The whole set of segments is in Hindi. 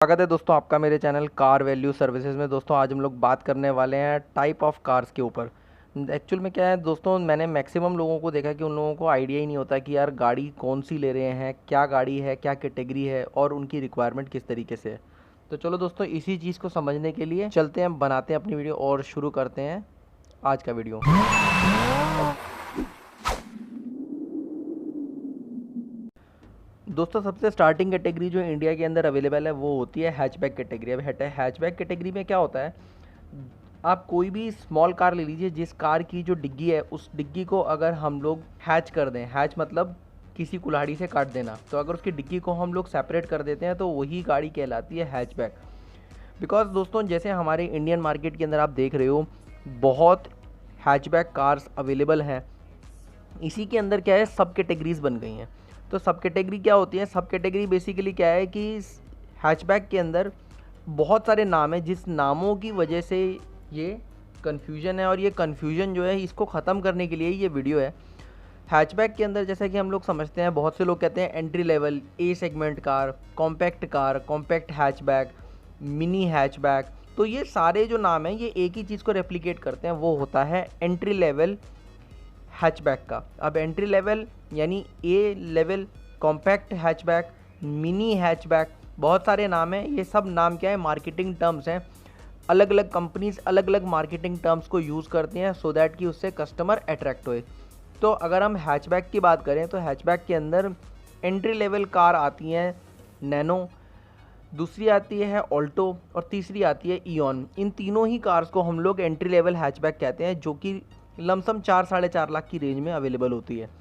स्वागत है दोस्तों आपका मेरे चैनल कार वैल्यू सर्विसेज में। दोस्तों आज हम लोग बात करने वाले हैं टाइप ऑफ कार्स के ऊपर। एक्चुअल में क्या है दोस्तों, मैंने मैक्सिमम लोगों को देखा कि उन लोगों को आइडिया ही नहीं होता कि यार गाड़ी कौन सी ले रहे हैं, क्या गाड़ी है, क्या कैटेगरी है और उनकी रिक्वायरमेंट किस तरीके से है। तो चलो दोस्तों, इसी चीज़ को समझने के लिए चलते हैं, बनाते हैं अपनी वीडियो और शुरू करते हैं आज का वीडियो। दोस्तों सबसे स्टार्टिंग कैटेगरी जो इंडिया के अंदर अवेलेबल है वो होती है हैचबैक कैटेगरी। अब हैचबैक कैटेगरी में क्या होता है, आप कोई भी स्मॉल कार ले लीजिए, जिस कार की जो डिग्गी है उस डिग्गी को अगर हम लोग हैच कर दें, हैच मतलब किसी कुल्हाड़ी से काट देना, तो अगर उसकी डिग्गी को हम लोग सेपरेट कर देते हैं तो वही गाड़ी कहलाती है हैचबैक। बिकॉज दोस्तों जैसे हमारे इंडियन मार्केट के अंदर आप देख रहे हो बहुत हैचबैक कार्स अवेलेबल हैं। इसी के अंदर क्या है, सब कैटेगरीज बन गई हैं। तो सब कैटेगरी क्या होती है, सब कैटेगरी बेसिकली क्या है कि हैचबैक के अंदर बहुत सारे नाम हैं, जिस नामों की वजह से ये कन्फ्यूजन है, और ये कन्फ्यूजन जो है इसको ख़त्म करने के लिए ये वीडियो है। हैचबैक के अंदर जैसा कि हम लोग समझते हैं, बहुत से लोग कहते हैं entry level, A segment car, compact hatchback, mini hatchback. तो ये सारे जो नाम हैं ये एक ही चीज़ को रेप्लिकेट करते हैं, वो होता है एंट्री लेवल हैचबैक का। अब एंट्री लेवल यानी A level, compact hatchback, mini hatchback, बहुत सारे नाम हैं। ये सब नाम क्या है, मार्केटिंग टर्म्स हैं। अलग अलग कंपनीज अलग अलग मार्केटिंग टर्म्स को यूज़ करती हैं सो दैट कि उससे कस्टमर अट्रैक्ट होए। तो अगर हम हैचबैक की बात करें तो हैचबैक के अंदर एंट्री लेवल कार आती हैं नैनो, दूसरी आती है ऑल्टो और तीसरी आती है ईऑन। इन तीनों ही कार्स को हम लोग एंट्री लेवल हैचबैक कहते हैं, जो कि लमसम 4-4.5 लाख की रेंज में अवेलेबल होती है।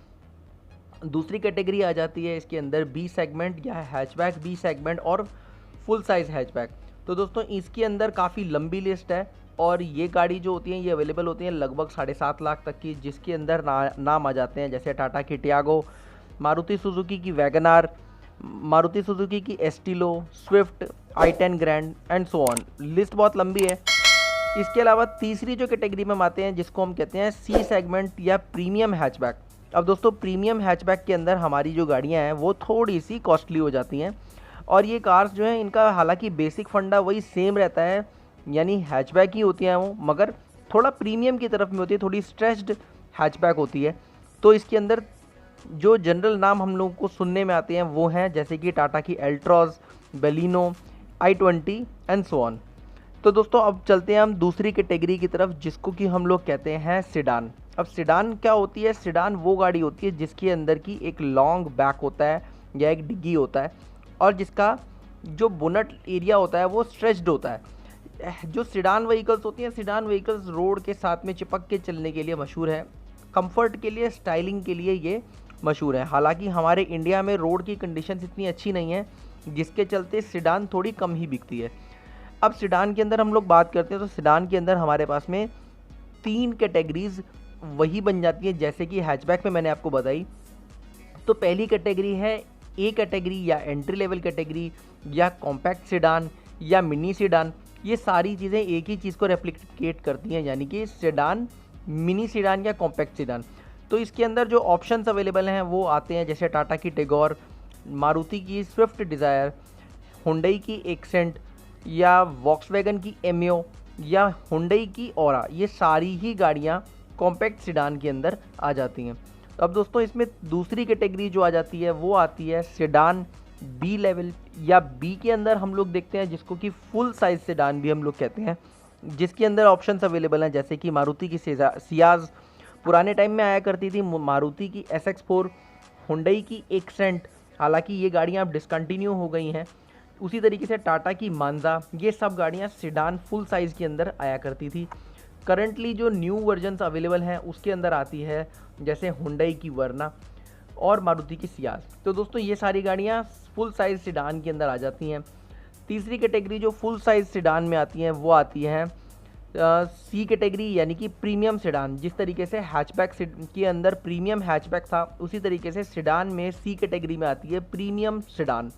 दूसरी कैटेगरी आ जाती है इसके अंदर बी सेगमेंट या हैचबैक बी सेगमेंट और फुल साइज़ हैचबैक। तो दोस्तों इसके अंदर काफ़ी लंबी लिस्ट है, और ये गाड़ी जो होती है ये अवेलेबल होती है लगभग 7.5 लाख तक की, जिसके अंदर नाम आ जाते हैं जैसे टाटा की टियागो, मारुति सुजुकी की वैगनार, मारुति सुजुकी की Estilo, Swift, i10 Grand and so on. List बहुत लंबी है। इसके अलावा तीसरी जो कैटेगरी में हम आते हैं जिसको हम कहते हैं सी सेगमेंट या प्रीमियम हैचबैक। अब दोस्तों प्रीमियम हैचबैक के अंदर हमारी जो गाड़ियां हैं वो थोड़ी सी कॉस्टली हो जाती हैं, और ये कार्स जो हैं इनका हालांकि बेसिक फंडा वही सेम रहता है, यानी हैचबैक ही होती हैं वो, मगर थोड़ा प्रीमियम की तरफ में होती है, थोड़ी स्ट्रेच्ड हैचबैक होती है। तो इसके अंदर जो जनरल नाम हम लोगों को सुनने में आते हैं वो हैं जैसे कि टाटा की Altroz, बेलिनो, i20 and so on. तो दोस्तों अब चलते हैं हम दूसरी कैटेगरी की तरफ, जिसको कि हम लोग कहते हैं सिडान। अब सिडान क्या होती है, सिडान वो गाड़ी होती है जिसके अंदर की एक लॉन्ग बैक होता है या एक डिग्गी होता है, और जिसका जो बोनट एरिया होता है वो स्ट्रेच्ड होता है। जो सिडान व्हीकल्स होती हैं, सिडान व्हीकल्स रोड के साथ में चिपक के चलने के लिए मशहूर है, कंफर्ट के लिए, स्टाइलिंग के लिए ये मशहूर है। हालांकि हमारे इंडिया में रोड की कंडीशंस इतनी अच्छी नहीं है, जिसके चलते सिडान थोड़ी कम ही बिकती है। अब सिडान के अंदर हम लोग बात करते हैं तो सिडान के अंदर हमारे पास में 3 कैटेगरीज वही बन जाती है जैसे कि हैचबैक में मैंने आपको बताई। तो पहली कैटेगरी है ए कैटेगरी या एंट्री लेवल कैटेगरी या कॉम्पैक्ट सिडान या मिनी सिडान। ये सारी चीज़ें एक ही चीज़ को रेप्लिकेट करती हैं, यानी कि सिडान, मिनी सिडान या कॉम्पैक्ट सिडान। तो इसके अंदर जो ऑप्शंस अवेलेबल हैं वो आते हैं जैसे टाटा की टिगोर, मारुति की स्विफ्ट डिज़ायर, हुंडई की एक्सेंट या वॉक्सवैगन की एमियो या हुंडई की ओरा। ये सारी ही गाड़ियाँ कॉम्पैक्ट सिडान के अंदर आ जाती हैं। तो अब दोस्तों इसमें दूसरी कैटेगरी जो आ जाती है वो आती है सिडान बी लेवल, या बी के अंदर हम लोग देखते हैं जिसको कि फुल साइज सिडान भी हम लोग कहते हैं, जिसके अंदर ऑप्शंस अवेलेबल हैं जैसे कि मारुति की सियाज पुराने टाइम में आया करती थी, मारुति की SX4, हुंडई की एक्सेंट, हालांकि ये गाड़ियाँ अब डिसकंटिन्यू हो गई हैं, उसी तरीके से टाटा की मांजा। ये सब गाड़ियाँ सिडान फुल साइज़ के अंदर आया करती थी। करंटली जो न्यू वर्जन्स अवेलेबल हैं उसके अंदर आती है जैसे हुंडई की वर्ना और मारुति की सियाज। तो दोस्तों ये सारी गाड़ियाँ फुल साइज़ सिडान के अंदर आ जाती हैं। तीसरी कैटेगरी जो फुल साइज़ सिडान में आती हैं वो आती है सी कैटेगरी, यानी कि प्रीमियम सिडान। जिस तरीके से हैचबैक के अंदर प्रीमियम हैचबैक था, उसी तरीके से सिडान में सी कैटेगरी में आती है प्रीमियम सिडान।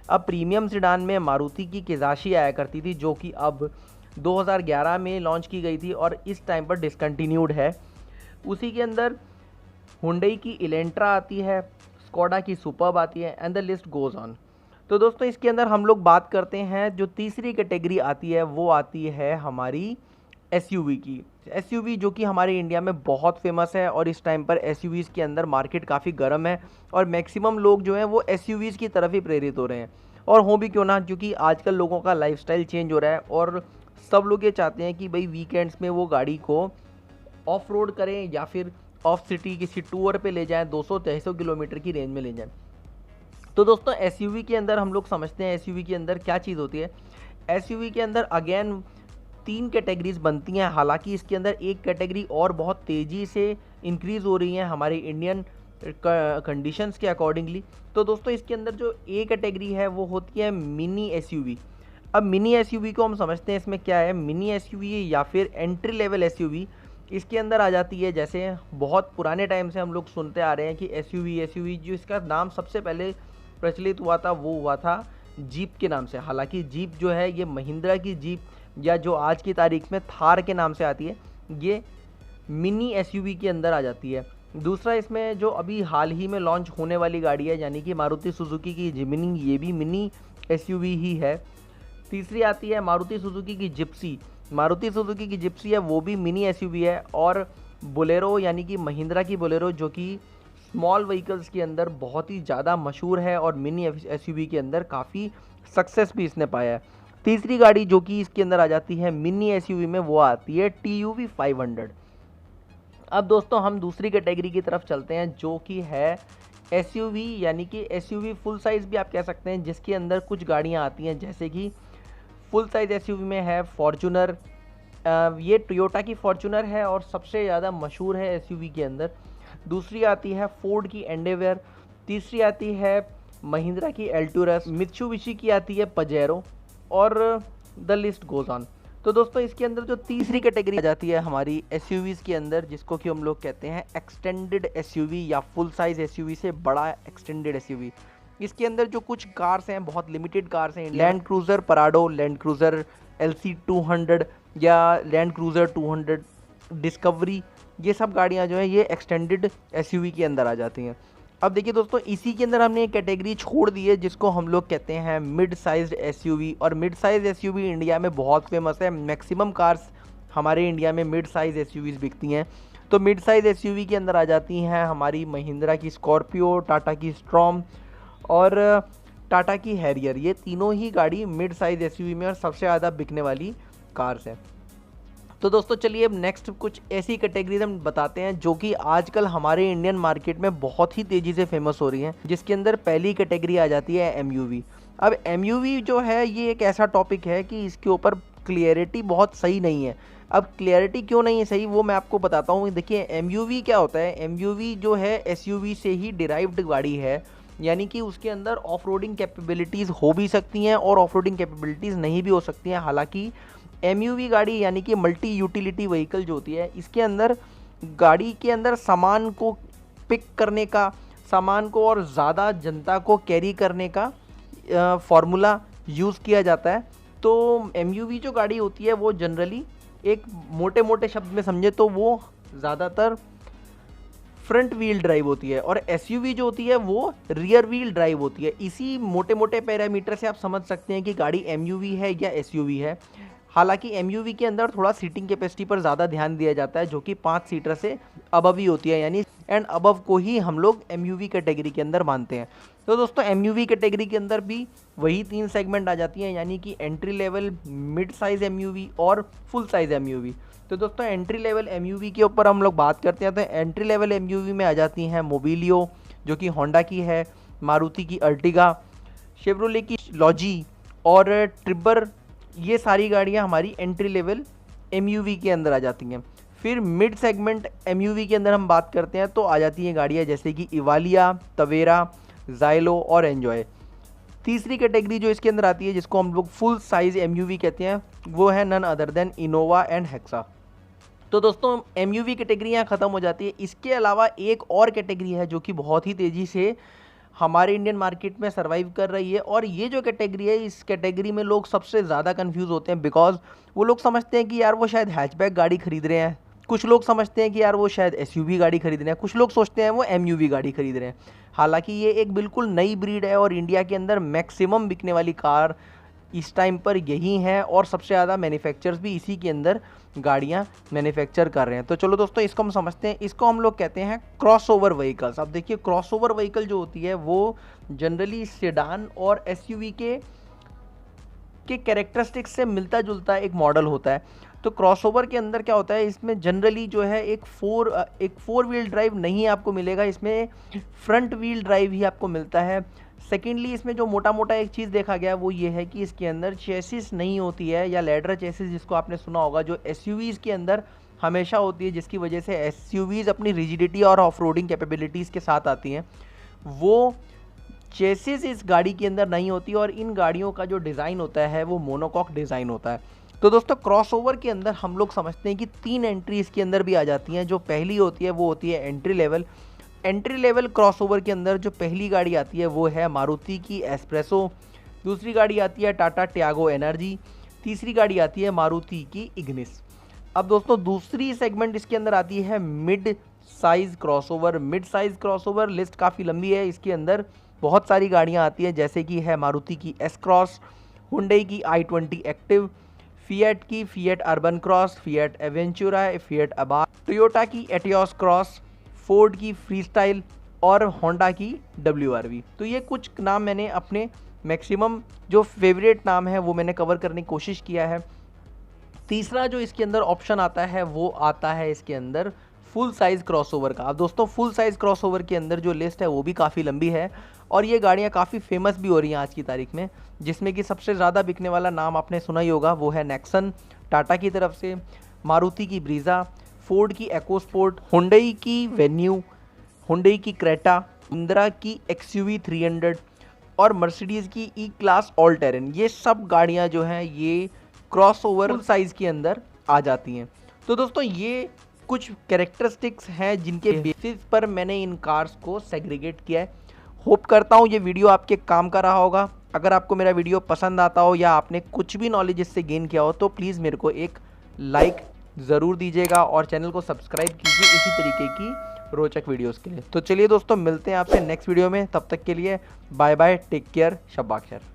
अब प्रीमियम सिडान में मारुति की किजाशी आया करती थी, जो कि अब 2011 में लॉन्च की गई थी और इस टाइम पर डिसकंटिन्यूड है। उसी के अंदर हुंडई की इलेंट्रा आती है, स्कोडा की सुपर्ब आती है, and the list goes on. तो दोस्तों इसके अंदर हम लोग बात करते हैं, जो तीसरी कैटेगरी आती है वो आती है हमारी एसयूवी की। एसयूवी जो कि हमारे इंडिया में बहुत फेमस है और इस टाइम पर एसयूवीज़ के अंदर मार्केट काफ़ी गर्म है और मैक्सिमम लोग जो हैं वो एसयूवीज़ की तरफ ही प्रेरित हो रहे हैं। और हो भी क्यों ना, क्योंकि आजकल लोगों का लाइफस्टाइल चेंज हो रहा है और सब लोग ये चाहते हैं कि भाई वीकेंड्स में वो गाड़ी को ऑफ रोड करें या फिर ऑफ सिटी किसी टूर पे ले जाएं, 200-250 किलोमीटर की रेंज में ले जाएं। तो दोस्तों एसयूवी के अंदर हम लोग समझते हैं एसयूवी के अंदर क्या चीज़ होती है। एसयूवी के अंदर अगेन 3 कैटेगरीज बनती हैं, हालांकि इसके अंदर एक कैटेगरी और बहुत तेज़ी से इंक्रीज़ हो रही है हमारे इंडियन कंडीशंस के अकॉर्डिंगली। तो दोस्तों इसके अंदर जो ए कैटेगरी है वो होती है मिनी एसयूवी। अब मिनी एसयूवी को हम समझते हैं इसमें क्या है। मिनी एसयूवी या फिर एंट्री लेवल एसयूवी इसके अंदर आ जाती है। जैसे बहुत पुराने टाइम से हम लोग सुनते आ रहे हैं कि एसयूवी जो इसका नाम सबसे पहले प्रचलित हुआ था वो हुआ था जीप के नाम से। हालांकि जीप जो है ये महिंद्रा की जीप या जो आज की तारीख में थार के नाम से आती है, ये मिनी एसयूवी के अंदर आ जाती है। दूसरा इसमें जो अभी हाल ही में लॉन्च होने वाली गाड़ी है यानी कि मारुति सुजुकी की जिमिनी, ये भी मिनी एसयूवी ही है। तीसरी आती है मारुति सुजुकी की जिप्सी। मारुति सुजुकी की जिप्सी है वो भी मिनी एसयूवी है। और बोलेरो यानी कि महिंद्रा की बोलेरो जो कि स्मॉल व्हीकल्स के अंदर बहुत ही ज़्यादा मशहूर है और मिनी एसयूवी के अंदर काफ़ी सक्सेस भी इसने पाया है। तीसरी गाड़ी जो कि इसके अंदर आ जाती है मिनी एसयूवी में वो आती है TUV 500। अब दोस्तों हम दूसरी कैटेगरी की तरफ चलते हैं जो कि है एसयूवी यानी कि एसयूवी फुल साइज़ भी आप कह सकते हैं, जिसके अंदर कुछ गाड़ियां आती हैं जैसे कि फुल साइज़ एसयूवी में है फॉर्च्यूनर। ये टोयोटा की फॉर्च्यूनर है और सबसे ज़्यादा मशहूर है एसयूवी के अंदर। दूसरी आती है फोर्ड की एंडेवर। तीसरी आती है महिंद्रा की एल्टुरस। मित्सुबिशी की आती है पजेरो और द लिस्ट गोज ऑन। तो दोस्तों इसके अंदर जो तीसरी कैटेगरी आ जाती है हमारी एसयूवीज़ के अंदर, जिसको कि हम लोग कहते हैं एक्सटेंडेड एसयूवी या फुल साइज़ एसयूवी से बड़ा एक्सटेंडेड एसयूवी। इसके अंदर जो कुछ कार्स हैं, बहुत लिमिटेड कार्स हैं, land cruiser पराडो, land cruiser LC 200 या लैंड क्रूज़र 200 डिस्कवरी, ये सब गाड़ियाँ जो हैं ये एक्सटेंडेड एसयूवी के अंदर आ जाती हैं। अब देखिए दोस्तों इसी के अंदर हमने एक कैटेगरी छोड़ दी है जिसको हम लोग कहते हैं मिड साइज्ड एसयूवी। और मिड साइज एसयूवी इंडिया में बहुत फेमस है। मैक्सिमम कार्स हमारे इंडिया में मिड साइज एसयूवीज बिकती हैं। तो मिड साइज एसयूवी के अंदर आ जाती हैं हमारी महिंद्रा की स्कॉर्पियो, टाटा की स्ट्रॉम और टाटा की हैरियर। ये तीनों ही गाड़ी मिड साइज एसयूवी में और सबसे ज़्यादा बिकने वाली कार्स हैं। तो दोस्तों चलिए अब नेक्स्ट कुछ ऐसी कैटेगरीज हम बताते हैं जो कि आजकल हमारे इंडियन मार्केट में बहुत ही तेज़ी से फेमस हो रही हैं, जिसके अंदर पहली कैटेगरी आ जाती है MUV। अब MUV जो है ये एक ऐसा टॉपिक है कि इसके ऊपर क्लियरिटी बहुत सही नहीं है। अब क्लियरिटी क्यों नहीं है सही वो मैं आपको बताता हूँ। देखिए MUV क्या होता है। MUV जो है SUV से ही डिराइव्ड गाड़ी है, यानी कि उसके अंदर ऑफ रोडिंग कैपेबिलिटीज़ हो भी सकती हैं और ऑफ रोडिंग कैपेबिलिटीज़ नहीं भी हो सकती हैं। हालांकि MUV गाड़ी यानी कि मल्टी यूटिलिटी व्हीकल जो होती है, इसके अंदर गाड़ी के अंदर सामान को पिक करने का, सामान को और ज़्यादा जनता को कैरी करने का फार्मूला यूज़ किया जाता है। तो MUV जो गाड़ी होती है वो जनरली एक मोटे मोटे शब्द में समझे तो वो ज़्यादातर फ्रंट व्हील ड्राइव होती है और SUV जो होती है वो रियर व्हील ड्राइव होती है। इसी मोटे मोटे पैरामीटर से आप समझ सकते हैं कि गाड़ी MUV है या SUV है। हालांकि MUV के अंदर थोड़ा सीटिंग कैपेसिटी पर ज़्यादा ध्यान दिया जाता है जो कि 5 सीटर से अबव ही होती है, यानी एंड अबव को ही हम लोग MUV कैटेगरी के अंदर मानते हैं। तो दोस्तों MUV कैटेगरी के अंदर भी वही 3 सेगमेंट आ जाती हैं, यानी कि entry level, mid size MUV और फुल साइज़ MUV। तो दोस्तों एंट्री लेवल MUV के ऊपर हम लोग बात करते हैं तो एंट्री लेवल MUV में आ जाती हैं मोबिलियो जो कि होंडा की है, मारुति की अर्टिगा, शेवरोले की लॉजी और ट्रिबर। ये सारी गाड़ियाँ हमारी एंट्री लेवल MUV के अंदर आ जाती हैं। फिर मिड सेगमेंट MUV के अंदर हम बात करते हैं तो आ जाती हैं गाड़ियाँ जैसे कि इवालिया, तवेरा, जाइलो और एन्जॉय। तीसरी कैटेगरी जो इसके अंदर आती है जिसको हम लोग फुल साइज़ MUV कहते हैं वो है none other than Innova and Hexa. तो दोस्तों MUV कैटेगरी यहाँ ख़त्म हो जाती है। इसके अलावा एक और कैटेगरी है जो कि बहुत ही तेज़ी से हमारे इंडियन मार्केट में सर्वाइव कर रही है और ये जो कैटेगरी है इस कैटेगरी में लोग सबसे ज़्यादा कंफ्यूज होते हैं बिकॉज वो लोग समझते हैं कि यार वो शायद हैचबैक गाड़ी खरीद रहे हैं कुछ लोग समझते हैं कि यार वो शायद एसयूवी गाड़ी खरीद रहे हैं, कुछ लोग सोचते हैं वो एमयूवी गाड़ी खरीद रहे हैं। हालांकि ये एक बिल्कुल नई ब्रीड है और इंडिया के अंदर मैक्सिमम बिकने वाली कार इस टाइम पर यही हैं और सबसे ज़्यादा मैन्युफैक्चरर्स भी इसी के अंदर गाड़ियाँ मैन्युफैक्चर कर रहे हैं। तो चलो दोस्तों, इसको हम समझते हैं। इसको हम लोग कहते हैं क्रॉसओवर व्हीकल्स। अब देखिए, क्रॉसओवर व्हीकल जो होती है वो जनरली सेडान और एसयूवी के कैरेक्टरिस्टिक्स से मिलता जुलता एक मॉडल होता है। तो क्रॉसओवर के अंदर क्या होता है, इसमें जनरली जो है एक फोर व्हील ड्राइव नहीं आपको मिलेगा, इसमें फ्रंट व्हील ड्राइव ही आपको मिलता है। सेकेंडली, इसमें जो मोटा मोटा एक चीज़ देखा गया वो ये है कि इसके अंदर चेसिस नहीं होती है, या लेडर चेसिस जिसको आपने सुना होगा, जो एसयूवीज़ के अंदर हमेशा होती है, जिसकी वजह से एसयूवीज़ अपनी रिजिडिटी और ऑफ रोडिंग कैपेबिलिटीज़ के साथ आती हैं। वो चेसिस इस गाड़ी के अंदर नहीं होती और इन गाड़ियों का जो डिज़ाइन होता है वो मोनोकॉक डिज़ाइन होता है। तो दोस्तों, क्रॉसओवर के अंदर हम लोग समझते हैं कि 3 एंट्री इसके अंदर भी आ जाती हैं। जो पहली होती है वो होती है entry level. Entry level crossover के अंदर जो पहली गाड़ी आती है वो है मारुति की एस्प्रेसो, दूसरी गाड़ी आती है टाटा टियागो एनर्जी, तीसरी गाड़ी आती है मारुति की इग्निस। अब दोस्तों, दूसरी सेगमेंट इसके अंदर आती है mid size crossover. Mid size crossover list काफ़ी लंबी है, इसके अंदर बहुत सारी गाड़ियाँ आती हैं, जैसे कि है मारुति की एस क्रॉस, हुंडई की i20 एक्टिव, फिएट की Fiat Urban Cross, Fiat Avventura, Fiat Abarth, Toyota की एटियोस क्रॉस, फोर्ड की फ्रीस्टाइल और होंडा की WRV। तो ये कुछ नाम मैंने अपने मैक्सिमम जो फेवरेट नाम है वो मैंने कवर करने की कोशिश किया है। तीसरा जो इसके अंदर ऑप्शन आता है वो आता है इसके अंदर फुल साइज़ क्रॉसओवर का। अब दोस्तों, फुल साइज़ क्रॉसओवर के अंदर जो लिस्ट है वो भी काफ़ी लंबी है और ये गाड़ियाँ काफ़ी फेमस भी हो रही हैं आज की तारीख में, जिसमें कि सबसे ज़्यादा बिकने वाला नाम आपने सुना ही होगा, वो है नेक्सन टाटा की तरफ से, मारुति की ब्रीज़ा, फोर्ड की एकोस्पोर्ट, हुंडई की वेन्यू, हुंडई की क्रेटा, महिंद्रा की XUV 300 और मर्सिडीज़ की ई क्लास ऑल टेरेन। ये सब गाड़ियाँ जो हैं ये क्रॉसओवर साइज़ के अंदर आ जाती हैं। तो दोस्तों, ये कुछ कैरेक्टरिस्टिक्स हैं जिनके बेसिस पर मैंने इन कार्स को सेग्रीगेट किया है। होप करता हूँ ये वीडियो आपके काम का रहा होगा। अगर आपको मेरा वीडियो पसंद आता हो या आपने कुछ भी नॉलेज इससे गेन किया हो तो प्लीज़ मेरे को एक लाइक ज़रूर दीजिएगा और चैनल को सब्सक्राइब कीजिए इसी तरीके की रोचक वीडियोस के लिए। तो चलिए दोस्तों, मिलते हैं आपसे नेक्स्ट वीडियो में। तब तक के लिए बाय बाय, टेक केयर, शब्बा खैर।